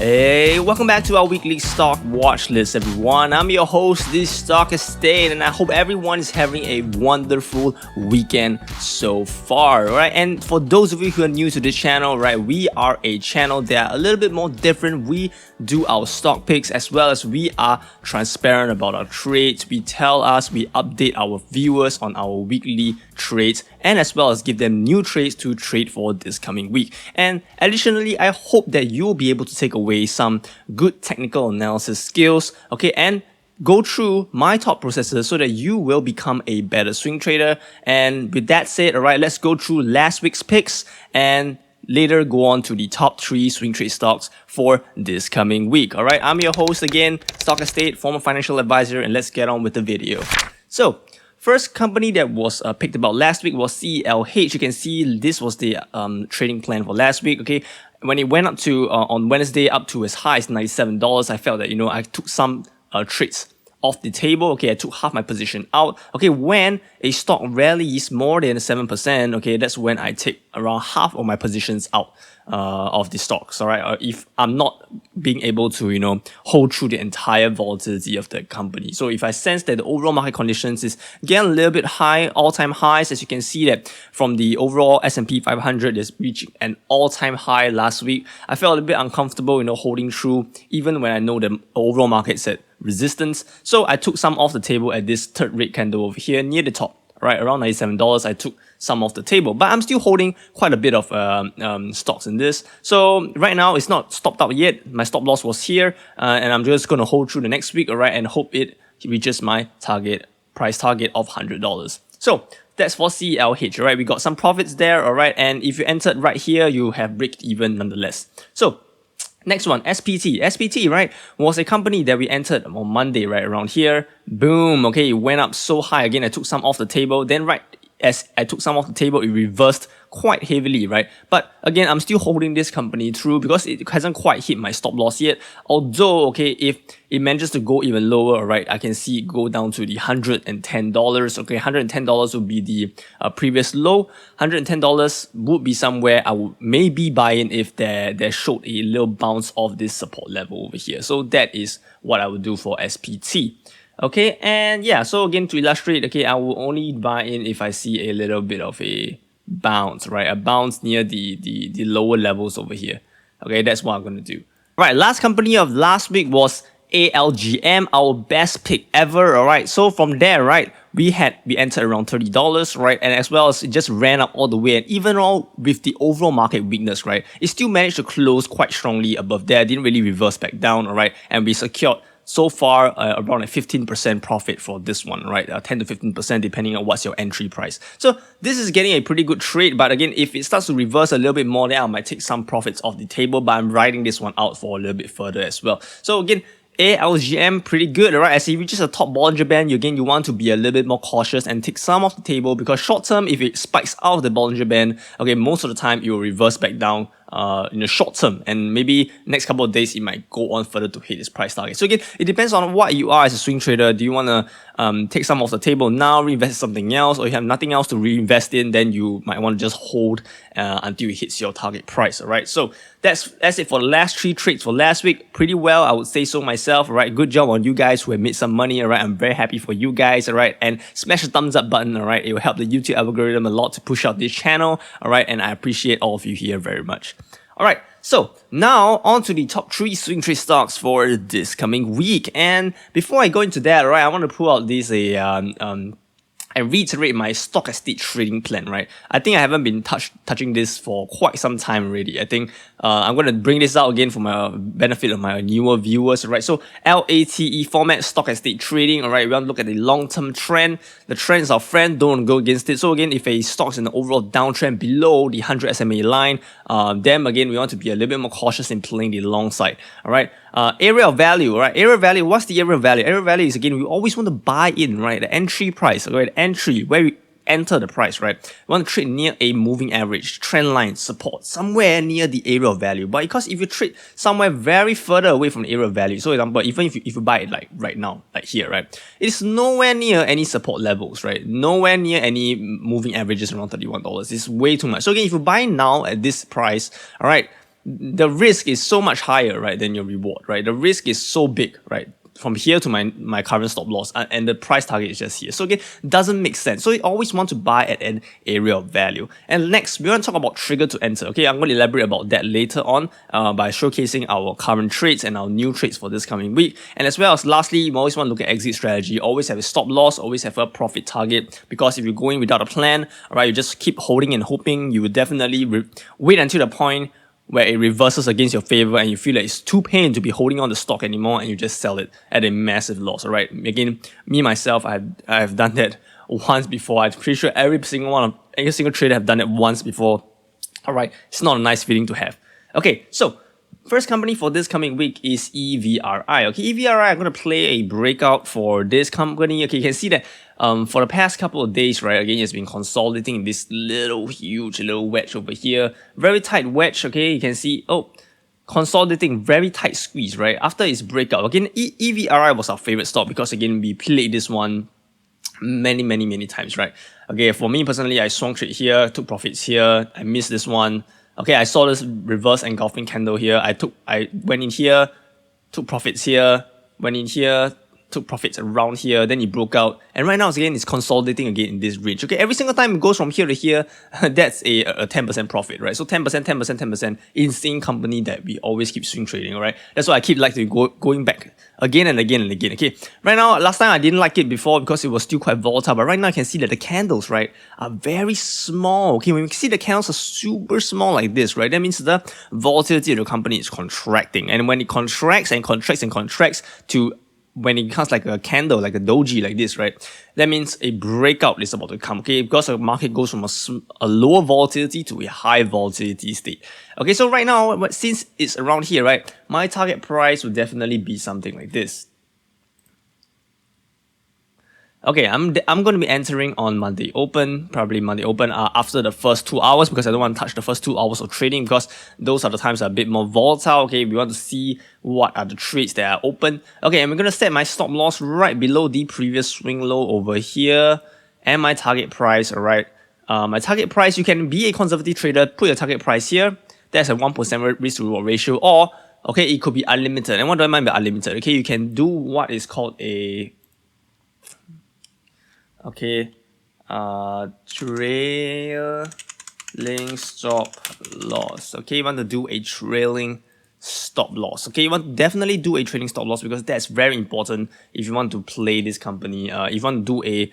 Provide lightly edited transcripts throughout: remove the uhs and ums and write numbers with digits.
Hey, welcome back to our weekly stock watch list, everyone. I'm your host, this Stock Estate, and I hope everyone is having a wonderful weekend so far, right? And for those of you who are new to this channel, right, we are a channel that are a little bit more different. We do our stock picks as well as we are transparent about our trades. We update our viewers on our weekly trades and as well as give them new trades to trade for this coming week. And additionally, I hope that you'll be able to take away some good technical analysis skills, okay, and go through my thought processes so that you will become a better swing trader. And with that said, all right, let's go through last week's picks and later go on to the top 3 swing trade stocks for this coming week. All right, I'm your host again, Stock Estate, former financial advisor, and let's get on with the video. So, first company that was picked about last week was CLH. You can see this was the trading plan for last week, okay? When it went up to, on Wednesday, up to as high as $97, I felt that, I took some trades off the table. Okay, I took half my position out. Okay, when a stock rallies more than 7%, okay, that's when I take around half of my positions out of the stocks, all right? If I'm not being able to, hold through the entire volatility of the company. So if I sense that the overall market conditions is getting a little bit high, all-time highs, as you can see that from the overall S&P 500 is reaching an all-time high last week, I felt a bit uncomfortable, holding through, even when I know the overall market's at resistance. So I took some off the table at this third red candle over here near the top, right around $97. I took some off the table, but I'm still holding quite a bit of stocks in this. So right now it's not stopped out yet. My stop loss was here, and I'm just going to hold through the next week, all right, and hope it reaches my price target of $100. So that's for CLH, all right. We got some profits there, all right, and if you entered right here, you have break even nonetheless. So next one, SPT. SPT, right, was a company that we entered on Monday, right, around here. Boom, okay, it went up so high. Again, I took some off the table. Then right as I took some off the table, it reversed quite heavily, right? But again, I'm still holding this company through because it hasn't quite hit my stop loss yet. Although, okay, if it manages to go even lower, right, I can see it go down to the $110. Okay, $110 would be the previous low. $110 would be somewhere I would maybe buy in if there showed a little bounce off this support level over here. So that is what I would do for SPT. Okay, and yeah, so again, to illustrate, okay, I will only buy in if I see a little bit of a bounce, right? A bounce near the lower levels over here. Okay, that's what I'm going to do. Right, last company of last week was ALGM, our best pick ever, all right? So from there, right, we entered around $30, right? And as well as it just ran up all the way. And even all with the overall market weakness, right, it still managed to close quite strongly above there. Didn't really reverse back down, all right? And we secured so far around a 15% profit for this one, right? 10 to 15% depending on what's your entry price. So this is getting a pretty good trade, but again, if it starts to reverse a little bit more, then I might take some profits off the table, but I'm riding this one out for a little bit further as well. So again, ALGM, pretty good, right? As it reaches a top Bollinger Band, again, you want to be a little bit more cautious and take some off the table because short term, if it spikes out of the Bollinger Band, okay, most of the time it will reverse back down in the short term, and maybe next couple of days it might go on further to hit its price target. So again, it depends on what you are as a swing trader. Do you want to take some off the table now, reinvest in something else, or you have nothing else to reinvest in, then you might want to just hold until it hits your target price, all right? So that's it for the last 3 trades for last week. Pretty well, I would say so myself, all right? Good job on you guys who have made some money, all right? I'm very happy for you guys, all right? And smash the thumbs up button, all right? It will help the YouTube algorithm a lot to push out this channel, all right? And I appreciate all of you here very much. Alright, so now on to the top 3 swing trade stocks for this coming week. And before I go into that, right, I want to pull out this and reiterate my stock estate trading plan, right? I think I haven't been touching this for quite some time already. I think I'm going to bring this out again for my benefit of my newer viewers, right? So LATE format, stock estate trading, all right? We want to look at the long-term trend. The trend is our friend, don't go against it. So again, if a stock's in the overall downtrend below the 100 SMA line, then again, we want to be a little bit more cautious in playing the long side, all right? Area of value, right? Area of value, what's the area of value? Area of value is, again, we always want to buy in, right? The entry price, right? Entry, where we enter the price, right? We want to trade near a moving average, trend line, support, somewhere near the area of value. But because if you trade somewhere very further away from the area of value, so for example, even if you buy it like right now, like here, right? It is nowhere near any support levels, right? Nowhere near any moving averages around $31. It's way too much. So again, if you buy now at this price, all right, the risk is so much higher, right, than your reward, right? The risk is so big, right? From here to my current stop loss, and the price target is just here. So again, doesn't make sense. So you always want to buy at an area of value. And next, we want to talk about trigger to enter. Okay, I'm going to elaborate about that later on by showcasing our current trades and our new trades for this coming week. And as well as lastly, you always want to look at exit strategy. Always have a stop loss, always have a profit target, because if you're going without a plan, all right, you just keep holding and hoping, you will definitely wait until the point where it reverses against your favor and you feel like it's too pain to be holding on the stock anymore and you just sell it at a massive loss. All right. Again, me myself, I've done that once before. I'm pretty sure every single trader have done it once before. All right. It's not a nice feeling to have. Okay. So first company for this coming week is EVRI. Okay, EVRI, I'm going to play a breakout for this company. Okay, you can see that for the past couple of days, right, again, it's been consolidating in this huge little wedge over here. Very tight wedge, okay, you can see, consolidating, very tight squeeze, right, after its breakout. Again, EVRI was our favorite stock because, again, we played this one many times, right? Okay, for me personally, I swung trade here, took profits here, I missed this one. Okay, I saw this reverse engulfing candle here. I went in here, took profits here, went in here, took profits around here, then it broke out. And right now, again, it's consolidating again in this range. Okay, every single time it goes from here to here, that's a 10% profit, right? So 10%, 10%, 10%, insane company that we always keep swing trading, all right? That's why I keep like to going back again and again and again, okay? Right now, last time I didn't like it before because it was still quite volatile, but right now I can see that the candles, right, are very small, okay? When we see the candles are super small like this, right, that means the volatility of the company is contracting. And when it contracts and contracts and contracts to when it becomes like a candle, like a doji like this, right, that means a breakout is about to come, okay, because the market goes from a lower volatility to a high volatility state. Okay, so right now, since it's around here, right, my target price would definitely be something like this. Okay, I'm going to be entering on Monday Open, probably Monday Open after the first 2 hours, because I don't want to touch the first 2 hours of trading because those are the times that are a bit more volatile. Okay, we want to see what are the trades that are open. Okay, and we're going to set my stop loss right below the previous swing low over here and my target price, all right. My target price, you can be a conservative trader, put your target price here. That's a 1% risk to reward ratio, or okay, it could be unlimited. And what do I mean by unlimited? Okay, you can do what is called a trailing stop loss. Okay, you want to do a trailing stop loss. Okay, you want to definitely do a trailing stop loss because that's very important if you want to play this company. If you want to do a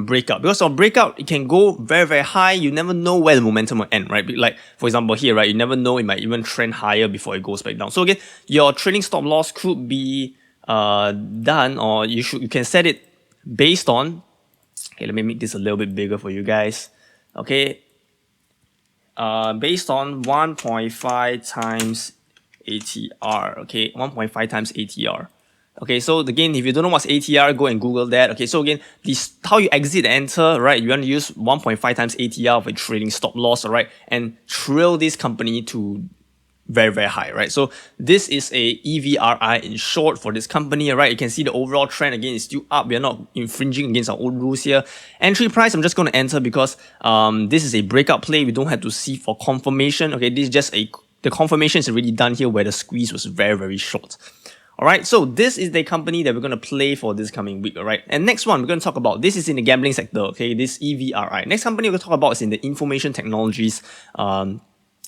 breakout, because on breakout it can go very high. You never know where the momentum will end, right? Like for example here, right, you never know, it might even trend higher before it goes back down. So again, your trailing stop loss could be done, or you can set it based on. Okay, let me make this a little bit bigger for you guys. Okay, based on 1.5 times ATR. Okay, 1.5 times ATR. Okay, so again, if you don't know what's ATR, go and Google that. Okay, so again, this how you exit and enter, right? You want to use 1.5 times ATR of a trading stop loss, all right, and trail this company to very high, right? So this is a EVRI in short for this company, right? You can see the overall trend again is still up. We are not infringing against our own rules here. Entry price, I'm just going to enter because this is a breakout play. We don't have to see for confirmation. Okay, this is just the confirmation is already done here where the squeeze was very short. All right, so this is the company that we're going to play for this coming week, all right? And next one we're going to talk about, this is in the gambling sector, okay? This EVRI. Next company we're going to talk about is in the information technologies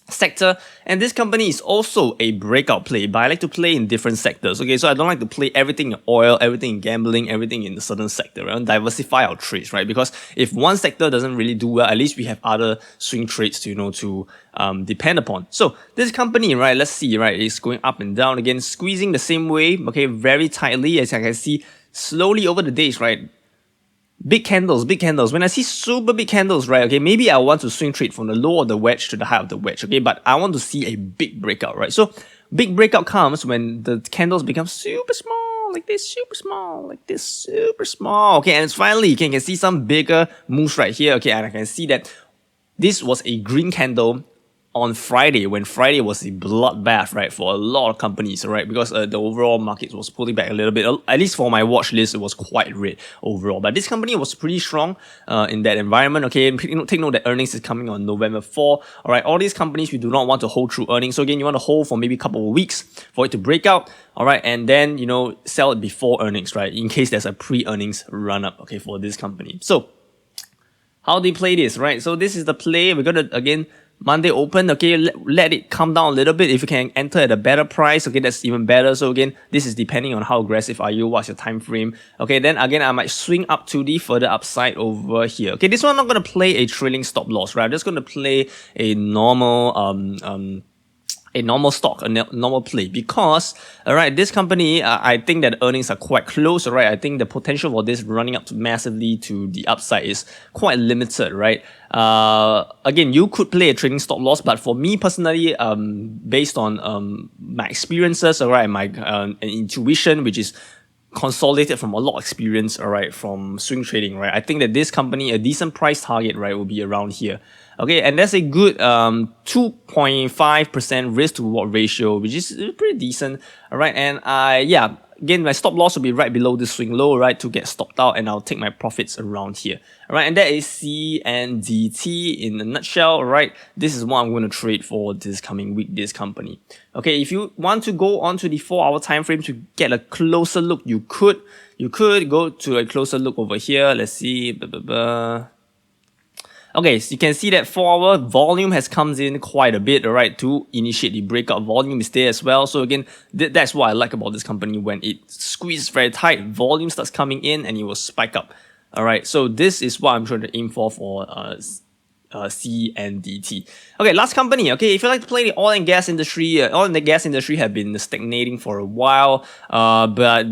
sector, and this company is also a breakout play, but I like to play in different sectors. Okay, so I don't like to play everything in oil, everything in gambling, everything in a certain sector, right? Diversify our trades, right? Because if one sector doesn't really do well, at least we have other swing trades to depend upon. So this company, right, let's see, right, is going up and down again, squeezing the same way, okay, very tightly, as I can see slowly over the days, right? Big candles. When I see super big candles, right, okay, maybe I want to swing trade from the low of the wedge to the high of the wedge, okay, but I want to see a big breakout, right? So big breakout comes when the candles become super small, like this, super small, like this, super small, okay, and it's finally, you can see some bigger moves right here, okay, and I can see that this was a green candle on Friday, when Friday was a bloodbath, right, for a lot of companies, right, because the overall market was pulling back a little bit. At least for my watch list, it was quite red overall. But this company was pretty strong in that environment. Okay, take note that earnings is coming on November 4. All right, all these companies we do not want to hold through earnings. So again, you want to hold for maybe a couple of weeks for it to break out. All right, and then sell it before earnings, right, in case there's a pre-earnings run up. Okay, for this company. So how do you play this, right? So this is the play. We're gonna again Monday open, okay, let it come down a little bit. If you can enter at a better price, okay, that's even better. So again, this is depending on how aggressive are you, what's your time frame. Okay, then again, I might swing up to the further upside over here. Okay, this one I'm not going to play a trailing stop loss, right? I'm just going to play a normal stock, a normal play, because alright, this company, I think that earnings are quite close. Alright, I think the potential for this running up to massively to the upside is quite limited, right? Again, you could play a trading stop loss, but for me personally, based on my experiences, alright, my intuition, which is consolidated from a lot of experience, alright, from swing trading, right? I think that this company, a decent price target, right, will be around here. Okay, and that's a good 2.5% risk to reward ratio, which is pretty decent. Alright, and yeah, again, my stop loss will be right below the swing low, right, to get stopped out, and I'll take my profits around here. Alright, and that is CNDT in a nutshell. Alright, this is what I'm going to trade for this coming week, this company. Okay, if you want to go onto the 4-hour time frame to get a closer look, you could go to a closer look over here. Let's see. Okay, so you can see that 4-hour volume has comes in quite a bit, alright, to initiate the breakout. Volume is there as well. So again, that's what I like about this company. When it squeezes very tight, volume starts coming in and it will spike up. Alright, so this is what I'm trying to aim for CNDT. Okay, last company. Okay, if you like to play the oil and gas industry, oil and gas industry have been stagnating for a while, but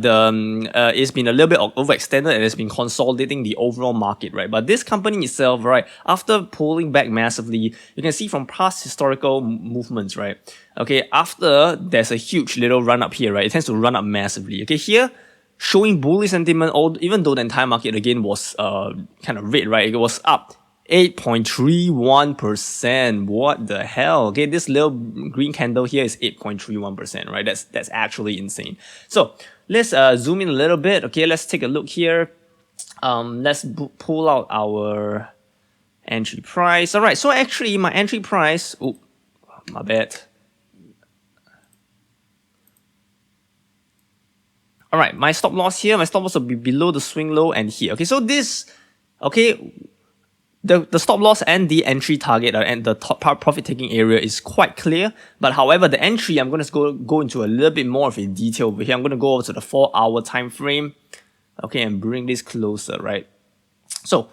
it's been a little bit overextended and it's been consolidating the overall market, right? But this company itself, right, after pulling back massively, you can see from past historical movements, right? Okay, after there's a huge little run up here, right? It tends to run up massively. Okay, here showing bullish sentiment, even though the entire market again was kind of red, right? It was up 8.31%. What the hell? Okay, this little green candle here is 8.31%, right? That's actually insane. So let's zoom in a little bit. Okay, let's take a look here. Let's pull out our entry price. All right, so actually my entry price, oh, my bad. All right, my stop loss here, my stop loss will be below the swing low and here. Okay, so this, okay, the stop loss and the entry target and the top profit taking area is quite clear. But however, the entry, I'm going to go into a little bit more of a detail over here. I'm going to go over to the 4-hour time frame, okay, and bring this closer, right? So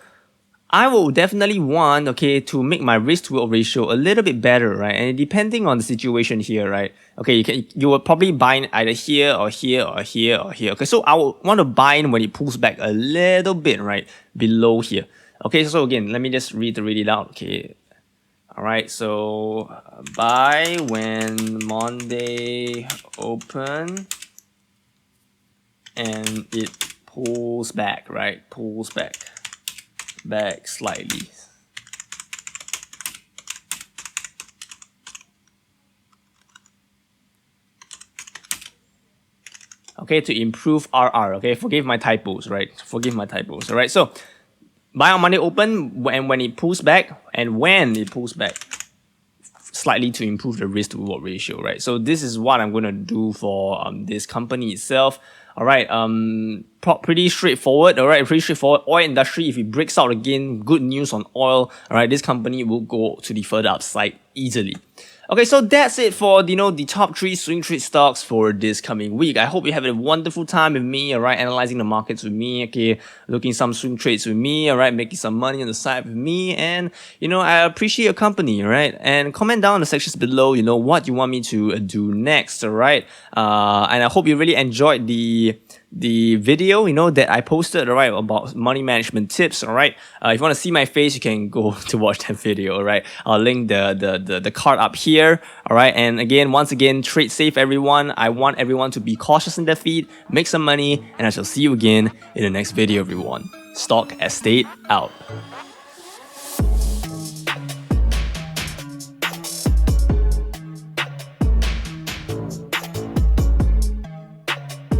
I will definitely want, okay, to make my risk to reward ratio a little bit better, right? And depending on the situation here, right? Okay, you will probably buy in either here or here or here or here. Okay, so I will want to buy in when it pulls back a little bit, right, below here. Okay, so again, let me just reiterate it out. Okay, all right, so buy when Monday open and it pulls back, right? Pulls back slightly. Okay, to improve RR. Okay, forgive my typos, right? Forgive my typos. All right, so buy on Monday open, and when it pulls back, slightly to improve the risk to reward ratio, right? So this is what I'm going to do for this company itself. All right, pretty straightforward. All right, pretty straightforward. Oil industry, if it breaks out again, good news on oil. All right, this company will go to the further upside easily. Okay, so that's it for the top 3 swing trade stocks for this coming week. I hope you have a wonderful time with me, alright, analyzing the markets with me, okay, looking some swing trades with me, alright, making some money on the side with me, and I appreciate your company, alright, and comment down in the sections below, what you want me to do next, alright, and I hope you really enjoyed the video that I posted, alright, about money management tips, alright. If you want to see my face, you can go to watch that video, alright. I'll link the card up here, alright. And once again, trade safe, everyone. I want everyone to be cautious in their feet, make some money, and I shall see you again in the next video, everyone. Stock Estate out.